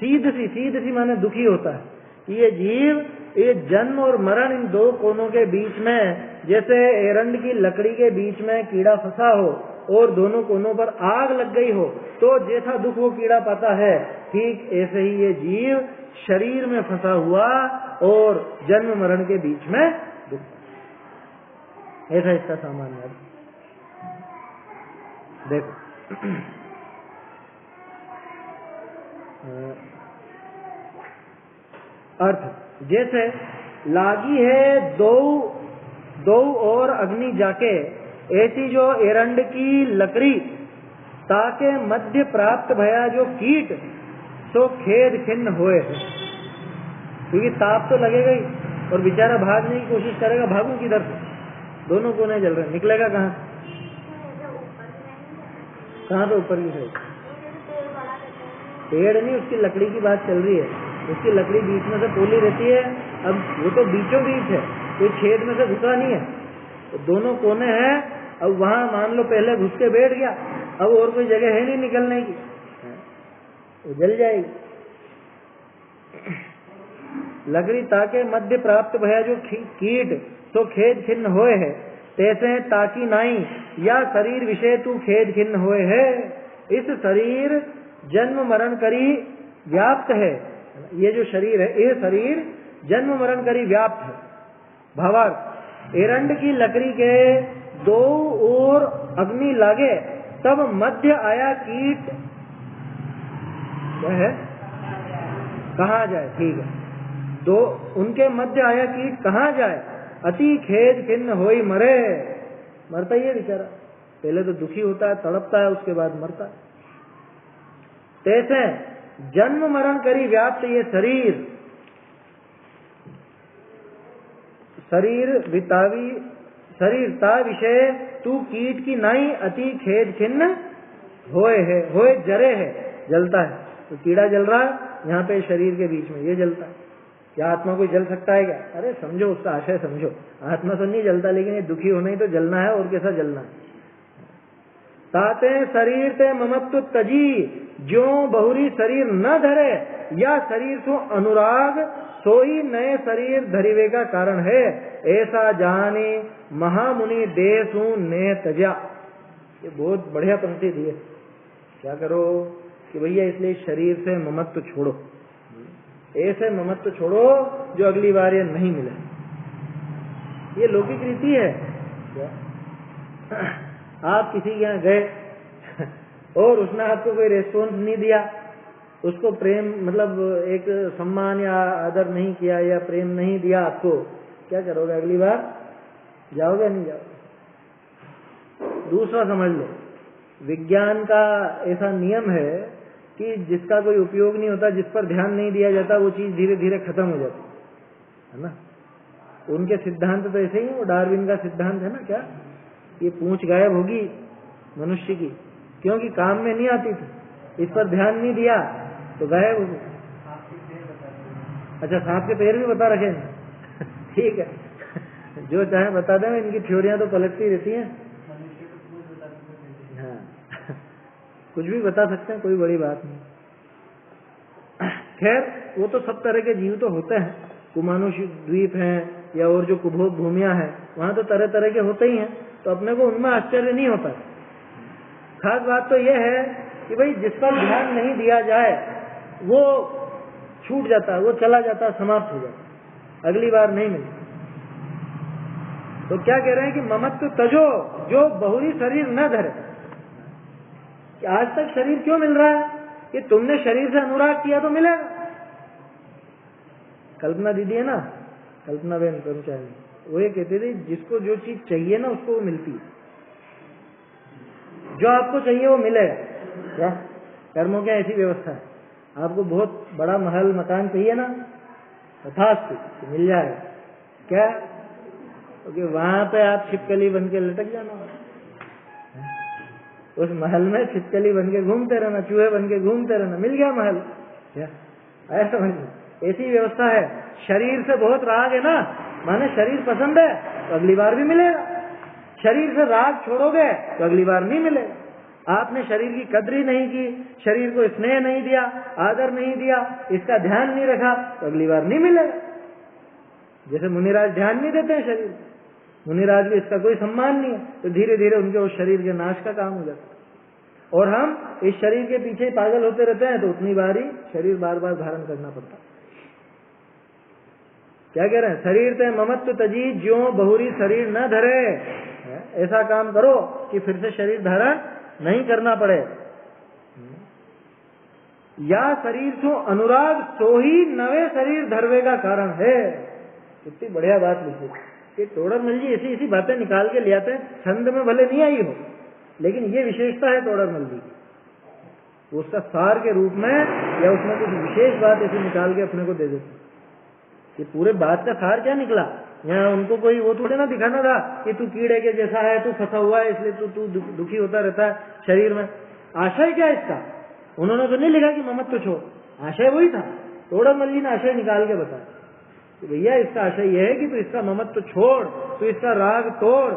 सीध सी, सीध सी माने दुखी होता है कि ये जीव, ये जन्म और मरण इन दो कोनों के बीच में, जैसे एरंड की लकड़ी के बीच में कीड़ा फंसा हो और दोनों कोनों पर आग लग गई हो, तो जैसा दुख वो कीड़ा पाता है, ठीक ऐसे ही ये जीव शरीर में फंसा हुआ और जन्म मरण के बीच में दुख, ऐसा इसका सामान्य अर्थ। देखो अर्थ, जैसे लागी है दो और अग्नि जाके, ऐसी जो एरंड की लकड़ी ताके मध्य प्राप्त भया जो कीट, तो खेद खिन्न होए है, क्योंकि ताप तो लगेगा ही, और बेचारा भागने की कोशिश करेगा, भागू किधर से, दोनों कोने जल रहे, निकलेगा कहाँ? कहाँ पे ऊपर की साइड? पेड़ नहीं, उसकी लकड़ी की बात चल रही है, उसकी लकड़ी बीच में से पोली रहती है। अब वो तो बीचों बीच है, कोई छेद में से घुसा नहीं है, तो दोनों कोने हैं। अब वहां मान लो पहले घुस के बैठ गया, अब और कोई जगह है नहीं निकलने की, वो जल जाएगी। लकड़ी ताके मध्य प्राप्त भया जो कीट, तो खेद खिन्न होए है, तैसे ताकि नाई या शरीर विषय तू खेद खिन्न होए है। इस शरीर जन्म मरण करी व्याप्त है, ये जो शरीर है, ये शरीर जन्म मरण करी व्याप्त है। भावार्थ, एरंड की लकड़ी के दो ओर अग्नि लागे, तब मध्य आया कीट, क्या है, कहाँ जाए? ठीक है, दो उनके मध्य आया कीट कहाँ जाए? अति खेद खिन्न होई मरे, मरता ही है बेचारा, पहले तो दुखी होता है, तड़पता है, उसके बाद मरता है। तैसे जन्म मरण करी व्याप्त ये शरीर, शरीर वितावी शरीर ता विषय तू कीट की नाई अति खेद खिन्न होए है, होए जरे है, जलता है। तो कीड़ा जल रहा है यहाँ पे शरीर के बीच में, ये जलता है। क्या आत्मा कोई जल सकता है क्या? अरे समझो, उसका आशय समझो, आत्मा तो नहीं जलता, लेकिन ये दुखी होना ही तो जलना है, और कैसा जलना है। ताते शरीर ते ममत्व तजी, ज्यो बहुरी शरीर न धरे, या शरीर सो अनुराग सोई नए शरीर धरिवे का कारण है, ऐसा जाने महामुनि देशु ने तजा। ये बहुत बढ़िया पंक्ति दी है। क्या करो कि भैया इसलिए शरीर से ममत्व छोड़ो, ऐसे ममत्व छोड़ो जो अगली बार ये नहीं मिले। ये लौकिक रीति है। आप किसी के यहाँ गए और उसने आपको कोई रेस्पॉन्स नहीं दिया, उसको प्रेम मतलब एक सम्मान या आदर नहीं किया या प्रेम नहीं दिया आपको, क्या करोगे? अगली बार जाओगे नहीं जाओगे? दूसरा समझ लो, विज्ञान का ऐसा नियम है कि जिसका कोई उपयोग नहीं होता, जिस पर ध्यान नहीं दिया जाता, वो चीज धीरे धीरे खत्म हो जाती है ना। उनके सिद्धांत तो ऐसे ही है। वो डार्विन का सिद्धांत है ना, क्या ये पूंछ गायब होगी मनुष्य की, क्योंकि काम में नहीं आती थी, इस पर ध्यान नहीं दिया तो गायब हो गई। अच्छा, सांप के पैर भी बता रखे हैं ठीक है, जो चाहे बता दें, इनकी थ्योरियां तो पलटती रहती हैं। हाँ कुछ भी बता सकते हैं, कोई बड़ी बात नहीं। खैर, वो तो सब तरह के जीव तो होते हैं। कुमानुष द्वीप हैं या और जो कुभोग भूमियां हैं, वहां तो तरह तरह के होते ही हैं, तो अपने को उनमें आश्चर्य नहीं होता। खास बात तो यह है कि भाई जिस पर ध्यान नहीं दिया जाए वो छूट जाता है, वो चला जाता है, समाप्त हो जाता है, अगली बार नहीं मिलता। तो क्या कह रहे हैं कि ममत्व तजो, जो बहुरी शरीर न धरे। कि आज तक शरीर क्यों मिल रहा है? कि तुमने शरीर से अनुराग किया तो मिलेगा। कल्पना दीदी है ना, कल्पना बहन कर्मचारी, वो ये कहते थे जिसको जो चीज चाहिए ना उसको वो मिलती है, जो आपको चाहिए वो मिलेगा। क्या कर्मों की ऐसी व्यवस्था है। आपको बहुत बड़ा महल मकान चाहिए ना, तथास्तु तो मिल जाएगा। क्या? क्योंकि वहां पे आप छिपकली बन के लटक जाना, उस महल में छिपकली बन के घूमते रहना, चूहे बन के घूमते रहना, मिल गया महल। क्या ऐसा समझ, ऐसी व्यवस्था है। शरीर से बहुत राग है ना, माने शरीर पसंद है तो अगली बार भी मिलेगा। शरीर से राग छोड़ोगे तो अगली बार नहीं मिलेगा। आपने शरीर की कद्र ही नहीं की, शरीर को स्नेह नहीं दिया, आदर नहीं दिया, इसका ध्यान नहीं रखा, तो अगली बार नहीं मिलेगा। जैसे मुनिराज ध्यान नहीं देते हैं शरीर, मुनिराज भी इसका कोई सम्मान नहीं है, तो धीरे धीरे उनके उस शरीर के नाश का काम हो जाता है। और हम इस शरीर के पीछे पागल होते रहते हैं, तो उतनी बार ही शरीर बार बार धारण करना पड़ता है। क्या कह रहे हैं? शरीर ते ममत्व तजी, ज्यो बहुरी शरीर न धरे। ऐसा काम करो कि फिर से शरीर धारण नहीं करना पड़े। या शरीर सो अनुराग सो ही नवे शरीर धरवे का कारण है। कितनी बढ़िया बात लिखी कि तोड़रमल जी ऐसी ऐसी बातें निकाल के ले आते हैं, छंद में भले नहीं आई हो, लेकिन ये विशेषता है तोड़रमल जी की। उसका सार के रूप में या उसमें कुछ विशेष बात ऐसी निकाल के अपने को दे देते। ये पूरे बात का सार क्या निकला? यहाँ उनको कोई वो थोड़े ना दिखाना था कि तू कीड़े के जैसा है, तू फंसा हुआ है, इसलिए तू दुखी होता रहता है शरीर में। आशय क्या इसका? उन्होंने तो नहीं लिखा कि ममत्व छोड़, आशय वही था। तोड़रमल जी ने आशय निकाल के बताया कि भैया इसका आशय यह है कि तू इसका ममत्व छोड़, तू इसका राग तोड़।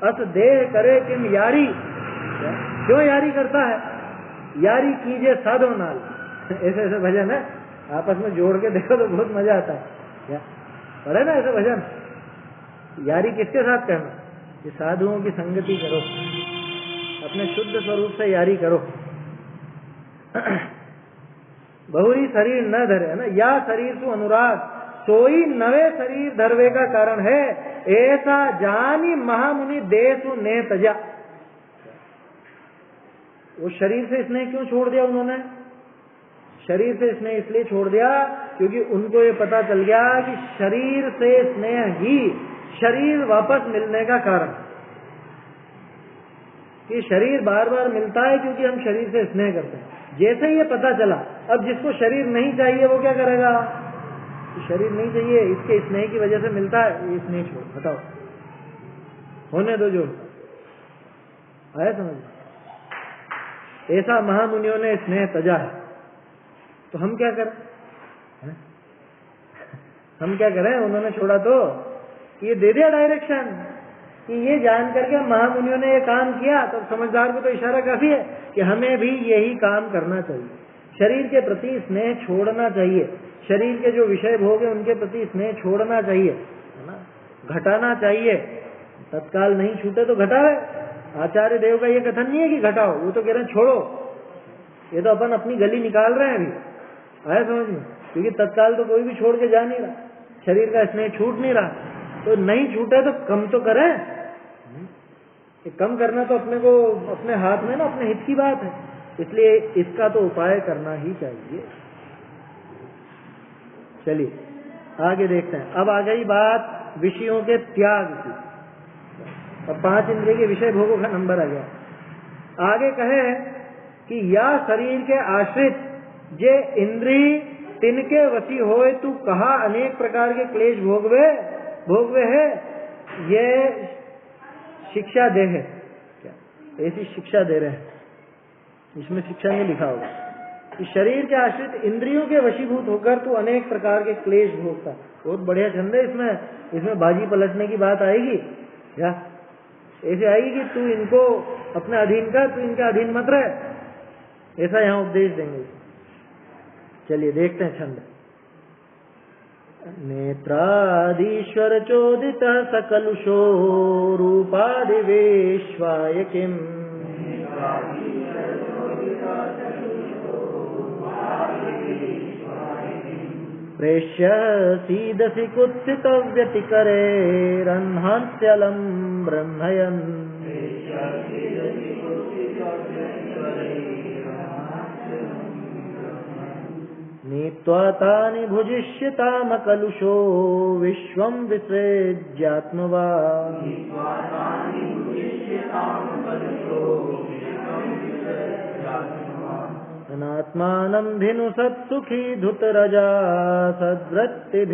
अस देह करे किम यारी, क्यों यारी करता है? यारी कीजिए साधो नाल। ऐसे ऐसे भजन है, आपस में जोड़ के देखो तो बहुत मजा आता है। क्या पढ़े ना ऐसे भजन? यारी किसके साथ करना? कि साधुओं की संगति करो, अपने शुद्ध स्वरूप से यारी करो। बहुरी शरीर न धरे, है ना। या शरीर सु अनुराग सोई नवे शरीर धरवे का कारण है, ऐसा जानी महामुनि देशु ने तजा। वो शरीर से स्नेह क्यों छोड़ दिया उन्होंने? शरीर से स्नेह इसलिए छोड़ दिया क्योंकि उनको ये पता चल गया कि शरीर से स्नेह ही शरीर वापस मिलने का कारण, कि शरीर बार बार मिलता है क्योंकि हम शरीर से स्नेह करते हैं। जैसे ही ये पता चला, अब जिसको शरीर नहीं चाहिए वो क्या करेगा? शरीर नहीं चाहिए, इसके स्नेह की वजह से मिलता है, ये स्नेह छोड़, बताओ, होने दो जो आया समझ। ऐसा महामुनियों ने स्नेह तजा है। तो हम क्या करें? हम क्या करें? उन्होंने छोड़ा तो ये दे दिया डायरेक्शन कि ये जान करके महामुनियों ने ये काम किया, तो समझदार को तो इशारा काफी है कि हमें भी यही काम करना चाहिए। शरीर के प्रति स्नेह छोड़ना चाहिए, शरीर के जो विषय भोग है उनके प्रति स्नेह छोड़ना चाहिए, है ना, घटाना चाहिए। तत्काल नहीं छूटे तो घटावे। आचार्य देव का ये कथन नहीं है कि घटाओ, वो तो कह रहे हैं छोड़ो। ये तो अपन अपनी गली निकाल रहे हैं अभी, आया समझ में, क्योंकि तत्काल तो कोई भी छोड़ के जा नहीं रहा, शरीर का स्नेह छूट नहीं रहा, तो नहीं छूटे तो कम तो करें। ये कम करना तो अपने को अपने हाथ में ना, अपने हित की बात है, इसलिए इसका तो उपाय करना ही चाहिए। चलिए आगे देखते हैं। अब आ गई बात विषयों के त्याग की। अब 5 इंद्रिय के विषय भोगों का नंबर आ गया। आगे कहे कि या शरीर के आश्रित जे इंद्री तिनके वशी होए तू कहा अनेक प्रकार के क्लेश भोगवे है, ये शिक्षा दे है क्या? ऐसी शिक्षा दे रहे हैं, इसमें शिक्षा नहीं लिखा होगा कि शरीर के आश्रित इंद्रियों के वशीभूत होकर तू अनेक प्रकार के क्लेश भोगता। बहुत बढ़िया छंद है, इसमें बाजी पलटने की बात आएगी क्या? ऐसे आएगी कि तू इनको अपने अधीन कर, तू इनके अधीन मत रहे, ऐसा यहाँ उपदेश देंगे। चलिए देखते हैं छंद। नेत्रादीश्वर चोदित सकलुषो रूपादिवेश्वाय किम प्रेष्य सीदसि कुत्सित व्यतिकरे रह्नात्यलं ब्रह्मयन् नीत्वा तानि भुजिष्यतामकलुषो विश्वं विसृज्यात्मवान् अनात्मानं धिनु सत्सुखी धुतरजा सद्वृत्तिभिर्निवृत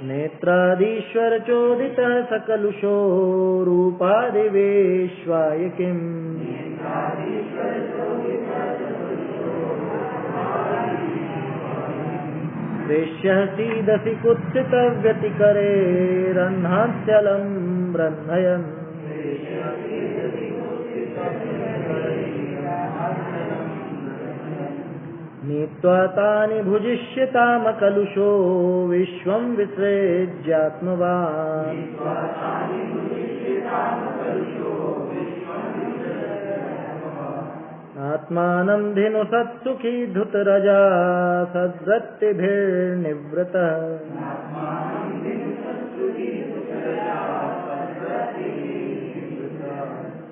नेत्रादीश्वर चोदित सकलुषो रूपादिवेश्वाय किम् प्रेष्य सीदसि कुत्सित व्यतिकरे रह्नात्यलं ब्रह्मयन् नीत्वा तानि भुजिष्यतामकलुषो विश्वं विसृज्यात्मवान् आत्मानं धिनु सत्सुखी धुतरजा सद्वृत्तिभिर्निवृतः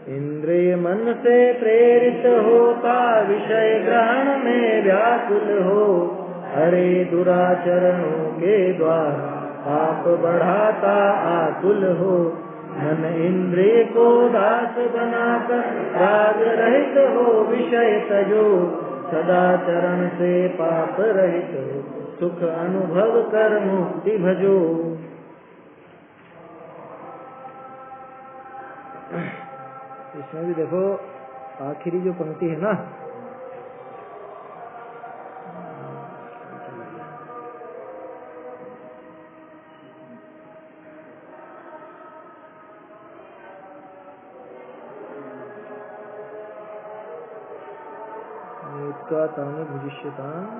इंद्रिय मन से प्रेरित होता विषय ग्रहण में व्याकुल हो, हरे दुराचरणों के द्वारा पाप बढ़ाता आकुल हो। मन इंद्रिय को दास बनाकर राग रहित हो विषय तजो, सदाचरण से पाप रहित हो सुख अनुभव कर मुक्ति भजो। इसमें भी देखो आखिरी जो पंक्ति है ना, तानि भुजिष्यताम्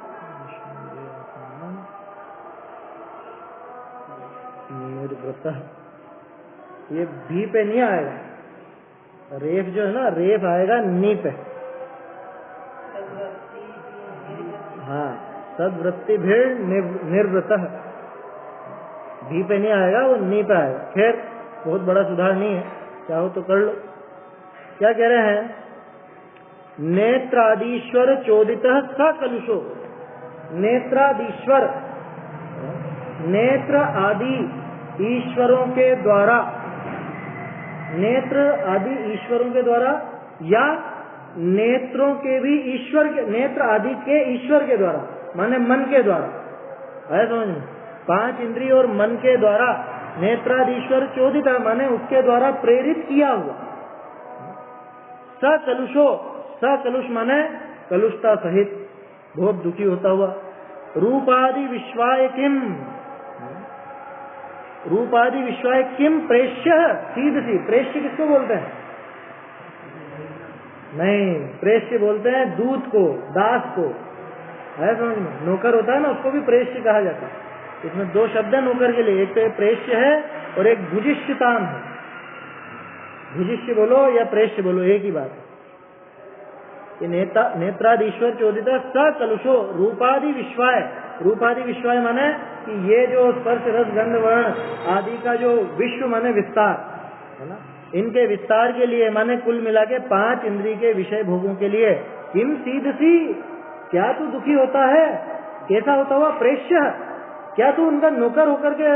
निर्वृतः, ये भी पे नहीं आएगा, रेफ जो है ना, रेफ आएगा नी पे। हाँ, सद्वृत्ति भी निर्वृतः, भी पे नहीं आएगा, वो नी पे आएगा। खैर बहुत बड़ा सुधार नहीं है, चाहो तो कर लो। क्या कह रहे हैं? नेत्रादीश्वर चोदितः सकलुषो, नेत्रादीश्वर, नेत्र आदि ईश्वरों के द्वारा, नेत्र आदि ईश्वरों के द्वारा या नेत्रों के भी ईश्वर के, नेत्र आदि के ईश्वर के द्वारा माने मन के द्वारा, है समझ में? 5 इंद्रिय और मन के द्वारा नेत्रादीश्वर चोदिता माने उसके द्वारा प्रेरित किया हुआ। सकलुषो, सकलुष माने कलुषता सहित, बहुत दुखी होता हुआ। रूपादि विश्वाय किम, रूपादि विश्वाय किम प्रेष्य सीधसी। प्रेष्य किसको बोलते हैं? नहीं, प्रेष्य बोलते हैं दूत को, दास को, है समझ में? नौकर होता है ना, उसको भी प्रेष्य कहा जाता है। इसमें दो शब्द है नौकर के लिए, एक तो प्रेष्य है और एक भुजिष्यताम है। भुजिष्य बोलो या प्रेष्य बोलो, एक ही बात है। ये नेत्रादीश्वर चोदिता स कलुषो रूपादि विश्वाय। रूपादि विश्वाय माने कि ये जो स्पर्श रस गंध वर्ण आदि का जो विश्व माने विस्तार है ना, इनके विस्तार के लिए माने कुल मिला के 5 इंद्रिय के विषय भोगों के लिए किम सीधसी, क्या तू दुखी होता है? कैसा होता हुआ? प्रेष्य, क्या तू उनका नौकर होकर के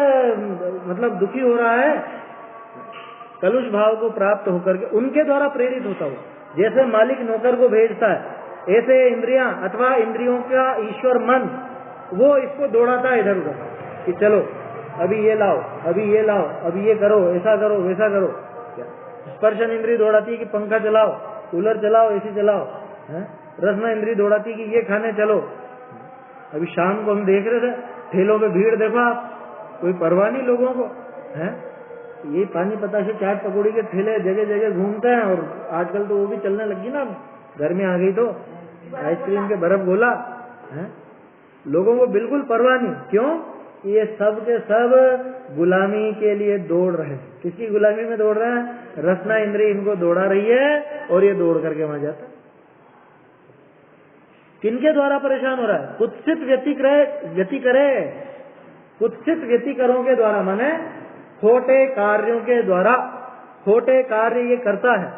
मतलब दुखी हो रहा है? कलुष भाव को प्राप्त होकर के उनके द्वारा प्रेरित होता हुआ। जैसे मालिक नौकर को भेजता है, ऐसे इंद्रियां अथवा इंद्रियों का ईश्वर मन वो इसको दौड़ाता है इधर उधर कि चलो अभी ये लाओ, अभी ये लाओ, अभी ये करो, ऐसा करो, वैसा करो। स्पर्शन इंद्रिय दौड़ाती है कि पंखा चलाओ, कूलर चलाओ, एसी चलाओ। रसना इंद्रिय दौड़ाती है कि ये खाने चलो। अभी शाम को हम देख रहे थे ठेलों पे भीड़, देखो आप, कोई परवाह नहीं लोगों को है। ये पानी पता से चाट पकौड़ी के ठेले जगह जगह घूमते हैं, और आजकल तो वो भी चलने लगी ना, गर्मी आ गई तो आइसक्रीम के बर्फ गोला है। लोगों को बिल्कुल परवाह नहीं, क्यों? ये सब के सब गुलामी के लिए दौड़ रहे हैं। किसकी गुलामी में दौड़ रहे हैं? रसना इंद्रिय इनको दौड़ा रही है और ये दौड़ करके वहां जाता है। किनके द्वारा परेशान हो रहा है? कुत्सित व्यतिकरे, कुत्सित व्यतिकरों के द्वारा, माने खोटे कार्यों के द्वारा। खोटे कार्य ये करता है,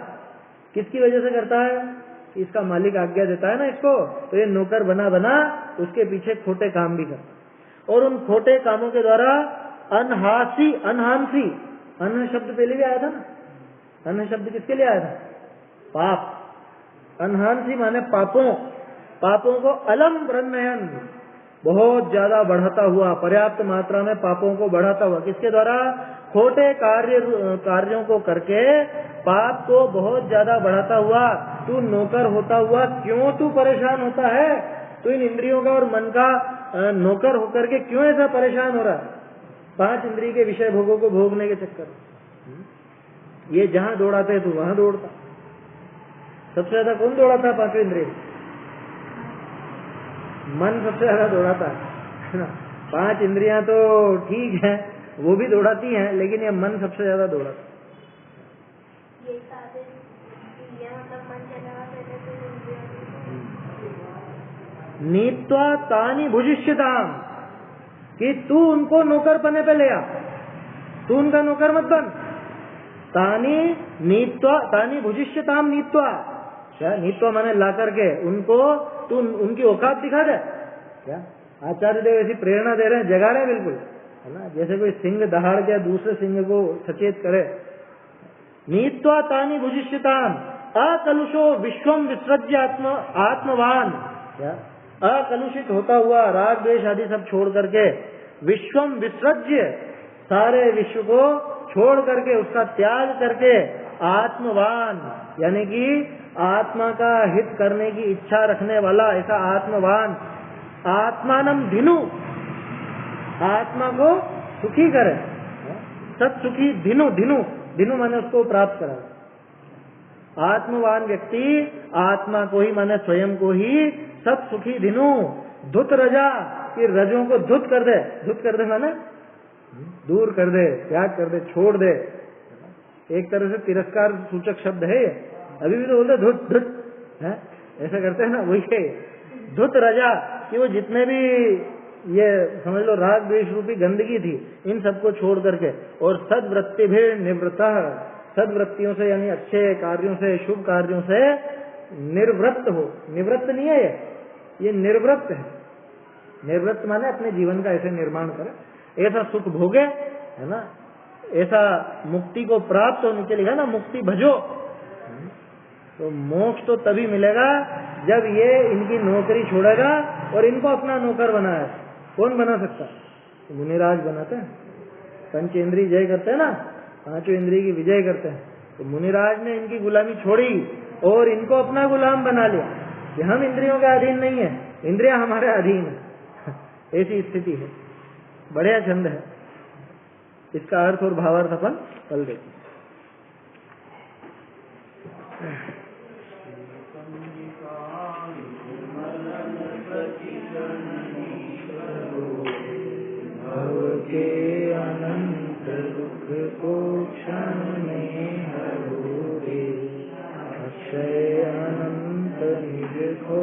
किसकी वजह से करता है? इसका मालिक आज्ञा देता है ना इसको, तो ये नौकर बना बना उसके पीछे खोटे काम भी करता है। और उन खोटे कामों के द्वारा अनहासी, अनहांसी, अन्न शब्द पहले भी आया था ना, अन्न शब्द किसके लिए आया था? पाप। अनहांसी माने पापों, पापों को अलम ब्रह्मयन, बहुत ज्यादा बढ़ाता हुआ, पर्याप्त मात्रा में पापों को बढ़ाता हुआ। किसके द्वारा? खोटे कार्यों को करके पाप को बहुत ज्यादा बढ़ाता हुआ। तू नौकर होता हुआ क्यों तू परेशान होता है? तू इन इंद्रियों का और मन का नौकर होकर के क्यों ऐसा परेशान हो रहा है? 5 इंद्रिय के विषय भोगों को भोगने के चक्कर। ये जहां दौड़ाते है तू वहां दौड़ता। सबसे ज्यादा कौन दौड़ाता है 5 इंद्रिय? मन सबसे ज्यादा दौड़ाता है ना। 5 इंद्रियां तो ठीक है, वो भी दौड़ाती हैं, लेकिन ये मन सबसे ज्यादा दौड़ाता है। नीत्वा तानी भुजिष्यताम, कि तू उनको नौकर बने पे ले आ, तू उनका नौकर मत बन। तानी नीत्वा, तानी भुजिष्यताम नीत्वा, क्या नीत्वा माने ला करके उनको तू उनकी औकात दिखा दे। क्या आचार्य देव ऐसी प्रेरणा दे रहे हैं, जगा रहे हैं बिल्कुल, है ना, जैसे कोई सिंह दहाड़ के दूसरे सिंह को सचेत करे। नीत्वा तानी भुजिष्यताम अकलुषो विश्वम विसृज्य आत्मवान, क्या अकलुषित होता हुआ राग द्वेष आदि सब छोड़ करके, विश्वम विसृज्य, सारे विश्व को छोड़ करके, उसका त्याग करके, आत्मवान यानी कि आत्मा का हित करने की इच्छा रखने वाला, ऐसा आत्मवान। आत्मानम धिनु, आत्मा को सुखी करे, सत सुखी धिनु, धिनु धिनु माने उसको प्राप्त करा। आत्मवान व्यक्ति आत्मा को ही माने स्वयं को ही सत सुखी धिनु। धुत रजा, कि रजों को धुत कर दे, धुत कर दे माने दूर कर दे, त्याग कर दे, छोड़ दे। एक तरह से तिरस्कार सूचक शब्द है, अभी भी तो बोलते धुत धुत है, ऐसा करते हैं ना, वही है धुत रजा, कि वो जितने भी ये समझ लो राग द्वेष रूपी गंदगी थी, इन सबको छोड़ करके, और सद्वृत्ति भी निवृत्ता, सद्वृत्तियों से यानी अच्छे कार्यों से, शुभ कार्यों से निर्वृत्त हो। निवृत्त नहीं है ये निर्वृत्त है। निर्वृत्त माने अपने जीवन का ऐसे निर्माण करे, ऐसा सुख भोगे, है ना, ऐसा मुक्ति को प्राप्त होने के लिए, है ना, मुक्ति भजो। तो मोक्ष तो तभी मिलेगा जब ये इनकी नौकरी छोड़ेगा और इनको अपना नौकर बनाए। कौन बना सकता? तो मुनिराज बनाते हैं, पंचेंद्रिय जय करते हैं ना, 5 इंद्रिय की विजय करते हैं। तो मुनिराज ने इनकी गुलामी छोड़ी और इनको अपना गुलाम बना लिया। कि हम इंद्रियों के अधीन नहीं है, इंद्रियां हमारे अधीन है, ऐसी स्थिति है। बढ़िया छंद है। इसका अर्थ और भावार्थ अपन कल देखें। के अनंत दुख को क्षण में हरो रे, अक्षय अनंत निज को